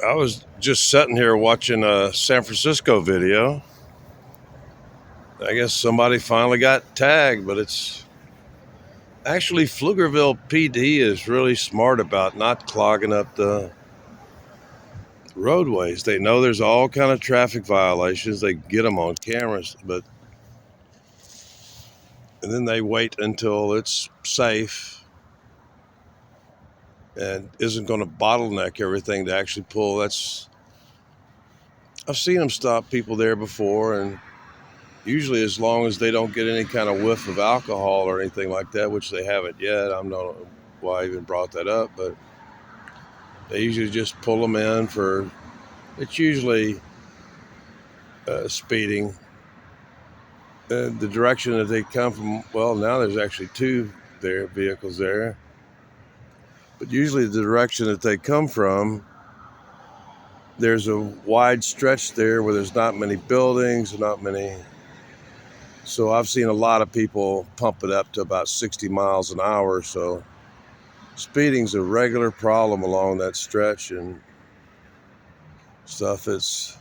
I was just sitting here watching a San Francisco video. I guess somebody finally got tagged, but it's actually Pflugerville PD is really smart about not clogging up the roadways. They know there's all kind of traffic violations. They get them on cameras, and then they wait until it's safe and isn't going to bottleneck everything to actually pull. I've seen them stop people there before, and usually, as long as they don't get any kind of whiff of alcohol or anything like that, which they haven't yet, I'm not why I even brought that up, but they usually just pull them in for. It's usually speeding. The direction that they come from. Well, now there's actually two vehicles there, but usually the direction that they come from, there's a wide stretch there where there's not many buildings, not many. So I've seen a lot of people pump it up to about 60 miles an hour. So speeding's a regular problem along that stretch and stuff. It's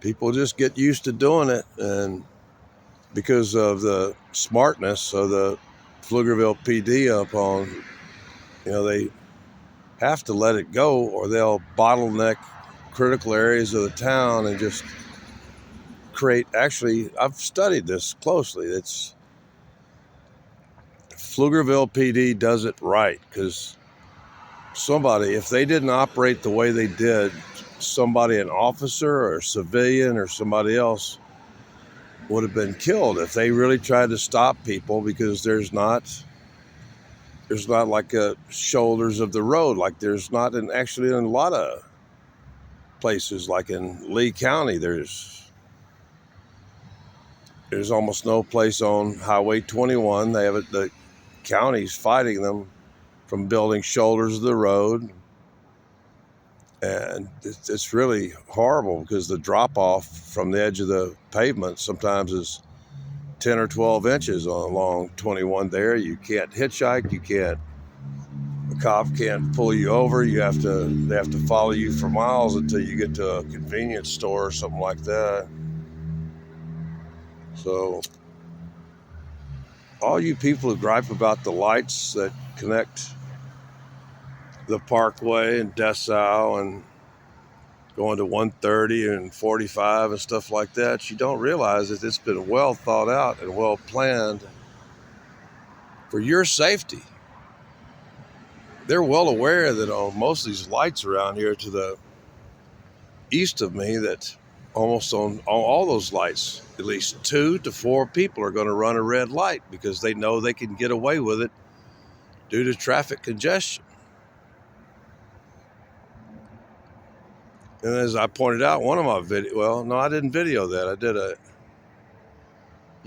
people just get used to doing it, and because of the smartness of the Pflugerville PD up on, they have to let it go or they'll bottleneck critical areas of the town and just create. Actually, I've studied this closely. It's Pflugerville PD does it right because somebody, if they didn't operate the way they did, somebody, an officer or a civilian or somebody else would have been killed if they really tried to stop people, because there's not like a shoulders of the road like there's not actually in a lot of places, like in Lee County. There's almost no place on Highway 21. They have it, the county's fighting them from building shoulders of the road. And it's really horrible because the drop off from the edge of the pavement sometimes is 10 or 12 inches along 21 there. You can't hitchhike. The cop can't pull you over. They have to follow you for miles until you get to a convenience store or something like that. So all you people who gripe about the lights that connect the Parkway and Dessau and going to 130 and 45 and stuff like that, you don't realize that it's been well thought out and well planned for your safety. They're well aware that on most of these lights around here to the east of me, that almost on all those lights, at least 2 to 4 people are going to run a red light because they know they can get away with it due to traffic congestion. And as I pointed out, one of my I didn't video that.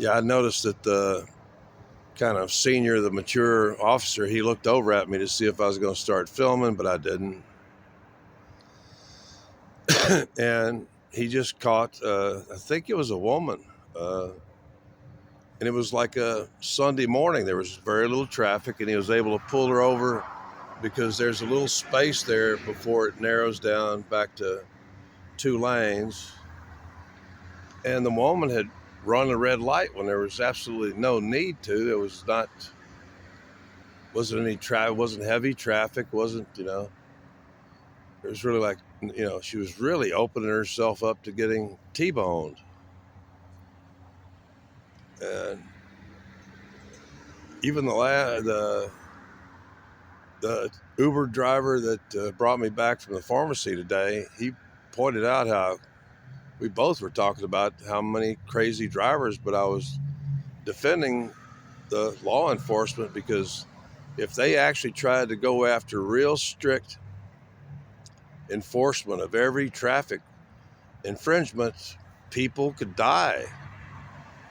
I noticed that the kind of senior, the mature officer, he looked over at me to see if I was going to start filming, but I didn't. And he just caught, I think it was a woman. And it was like a Sunday morning. There was very little traffic, and he was able to pull her over because there's a little space there before it narrows down back to 2 lanes. And the woman had run a red light when there was absolutely no need to. There wasn't any traffic, wasn't heavy traffic, it was really like, she was really opening herself up to getting T-boned. And even the Uber driver that brought me back from the pharmacy today, he pointed out how we both were talking about how many crazy drivers, but I was defending the law enforcement because if they actually tried to go after real strict enforcement of every traffic infringement, people could die.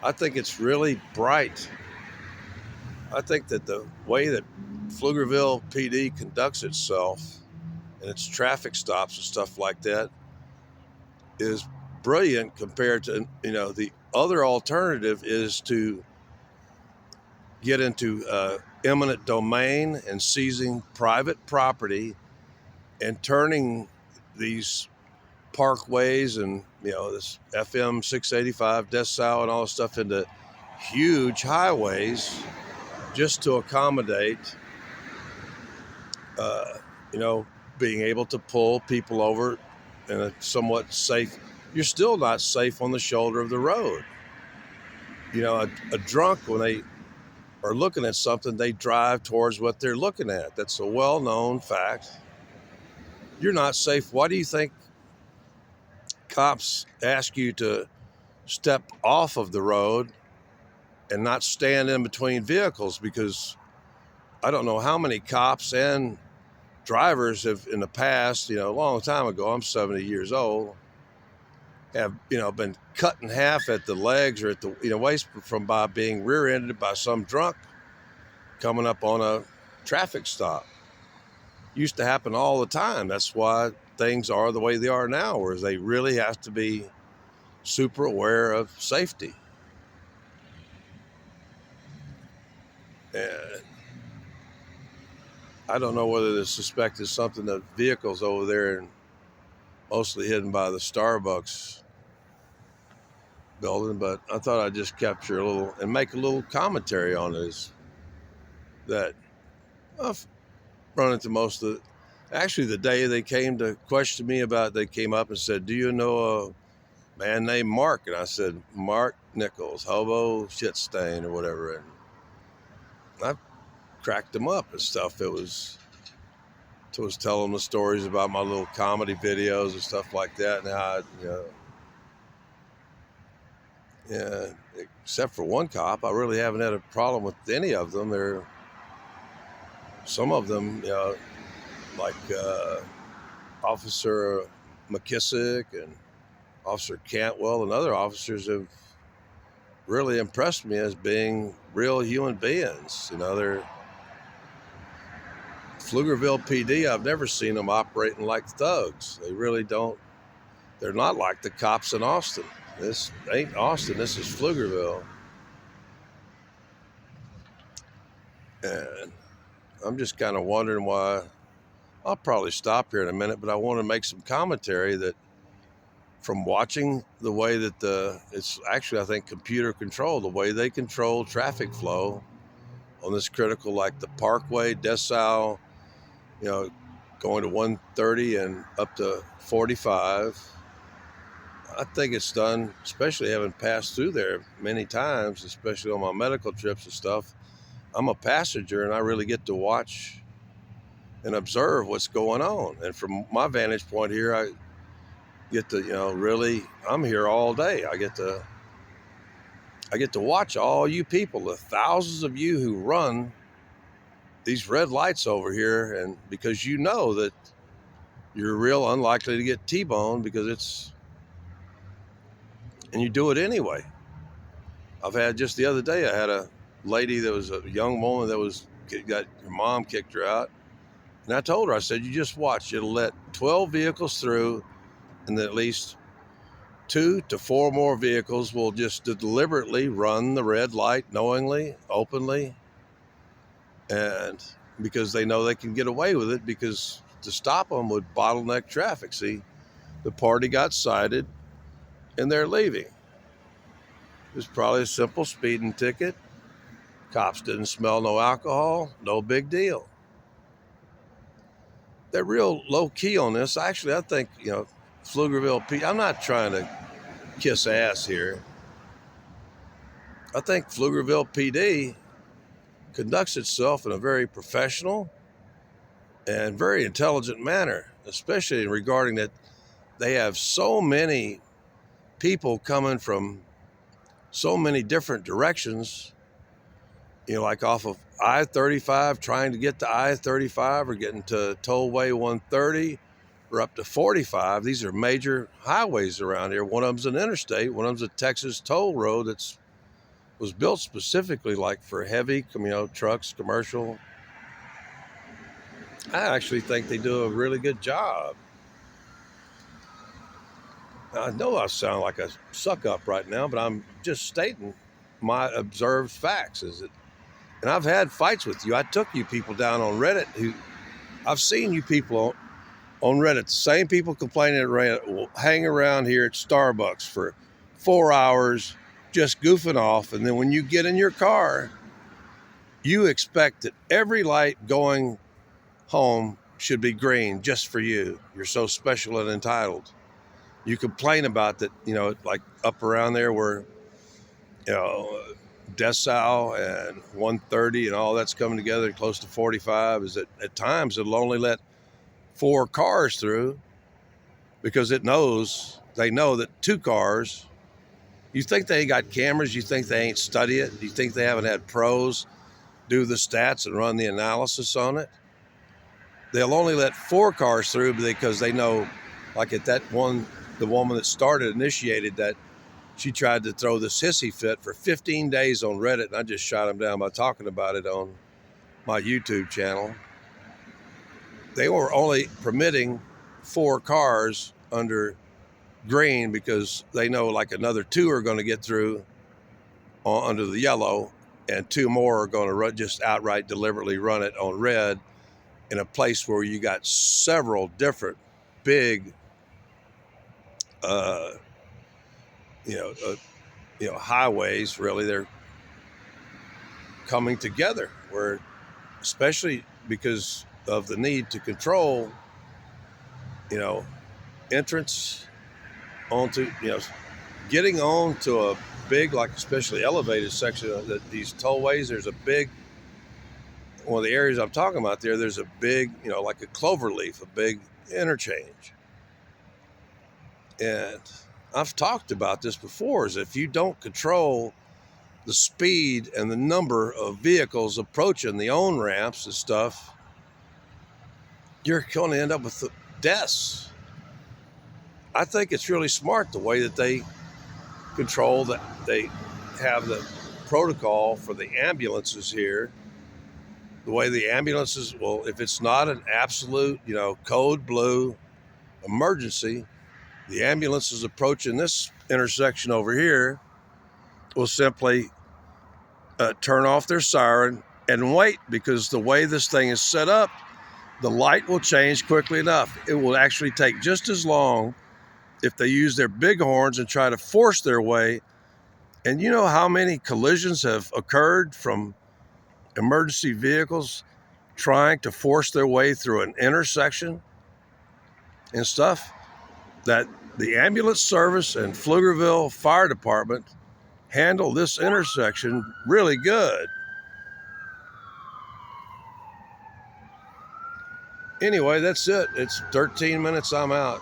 I think it's really bright. I think that the way that Pflugerville PD conducts itself and its traffic stops and stuff like that is brilliant compared to, the other alternative is to get into eminent domain and seizing private property and turning these parkways and this FM 685 decile and all this stuff into huge highways just to accommodate uh, you know being able to pull people over in a somewhat safe. You're still not safe on the shoulder of the road. A drunk, when they are looking at something, they drive towards what they're looking at. That's a well-known fact. You're not safe. Why do you think cops ask you to step off of the road and not stand in between vehicles? Because I don't know how many cops and drivers have in the past, a long time ago, I'm 70 years old, have, been cut in half at the legs or at the, waist from by being rear-ended by some drunk coming up on a traffic stop. Used to happen all the time. That's why things are the way they are now, whereas they really have to be super aware of safety. And I don't know whether the suspect is something that vehicles over there and mostly hidden by the Starbucks building, but I thought I'd just capture a little and make a little commentary on this. That I've run into most of actually the day they came to question me about, they came up and said, "Do you know a man named Mark?" And I said, "Mark Nichols, hobo shit stain," or whatever. And I cracked them up and stuff. It was telling the stories about my little comedy videos and stuff like that, and how yeah, except for one cop, I really haven't had a problem with any of them. Some of them, like Officer McKissick and Officer Cantwell and other officers have really impressed me as being real human beings. They're Pflugerville PD. I've never seen them operating like thugs. They really don't. They're not like the cops in Austin. This ain't Austin. This is Pflugerville. And I'm just kind of wondering why. I'll probably stop here in a minute, but I want to make some commentary that from watching the way that it's actually, I think, computer control, the way they control traffic flow on this critical, like the Parkway, decile, going to 130 and up to 45. I think it's done, especially having passed through there many times, especially on my medical trips and stuff. I'm a passenger and I really get to watch and observe what's going on. And from my vantage point here, I get to, really, I'm here all day. I get to watch all you people, the thousands of you who run these red lights over here, and because that you're real unlikely to get T-boned and you do it anyway. I've had, just the other day, I had a lady that was a young woman that got her mom kicked her out. And I told her, I said, you just watch. It'll let 12 vehicles through, and then at least 2 to 4 more vehicles will just deliberately run the red light knowingly, openly, and because they know they can get away with it, because to stop them would bottleneck traffic. See, the party got cited and they're leaving. It's probably a simple speeding ticket. Cops didn't smell no alcohol, no big deal. They're real low key on this. Actually, I think, Pflugerville PD, I'm not trying to kiss ass here. I think Pflugerville PD conducts itself in a very professional and very intelligent manner, especially regarding that they have so many people coming from so many different directions, like off of I-35, trying to get to I-35 or getting to Tollway 130 or up to 45. These are major highways around here. One of them's an interstate. One of them's a Texas toll road was built specifically like for heavy, trucks, commercial. I actually think they do a really good job. I know I sound like a suck up right now, but I'm just stating my observed facts. And I've had fights with you. I took you people down on Reddit I've seen you people on Reddit. The same people complaining at Reddit will hang around here at Starbucks for 4 hours just goofing off. And then when you get in your car, you expect that every light going home should be green just for you. You're so special and entitled. You complain about that, like up around there where, decile and 130 and all that's coming together close to 45 is that at times it'll only let 4 cars through because they know that 2 cars, you think they got cameras, you think they ain't study it, you think they haven't had pros do the stats and run the analysis on it. They'll only let 4 cars through because they know, like at that one, the woman that initiated that, she tried to throw this hissy fit for 15 days on Reddit, and I just shot him down by talking about it on my YouTube channel. They were only permitting 4 cars under green because they know like another 2 are going to get through under the yellow, and 2 more are going to just outright deliberately run it on red in a place where you got several different big, highways. Really, they're coming together where, especially because of the need to control, entrance onto, getting on to a big, like especially elevated section of these tollways. There's a big, one of the areas I'm talking about there's a big, like a clover leaf, a big interchange. And I've talked about this before, is if you don't control the speed and the number of vehicles approaching the on ramps and stuff, you're going to end up with deaths. I think it's really smart the way that they control that. They have the protocol for the ambulances here. The way the ambulances, well, if it's not an absolute, code blue emergency, the ambulances approaching this intersection over here will simply turn off their siren and wait, because the way this thing is set up, the light will change quickly enough. It will actually take just as long if they use their big horns and try to force their way. And you know how many collisions have occurred from emergency vehicles trying to force their way through an intersection and stuff? That the ambulance service and Pflugerville Fire Department handle this intersection really good. Anyway, that's it. It's 13 minutes. I'm out.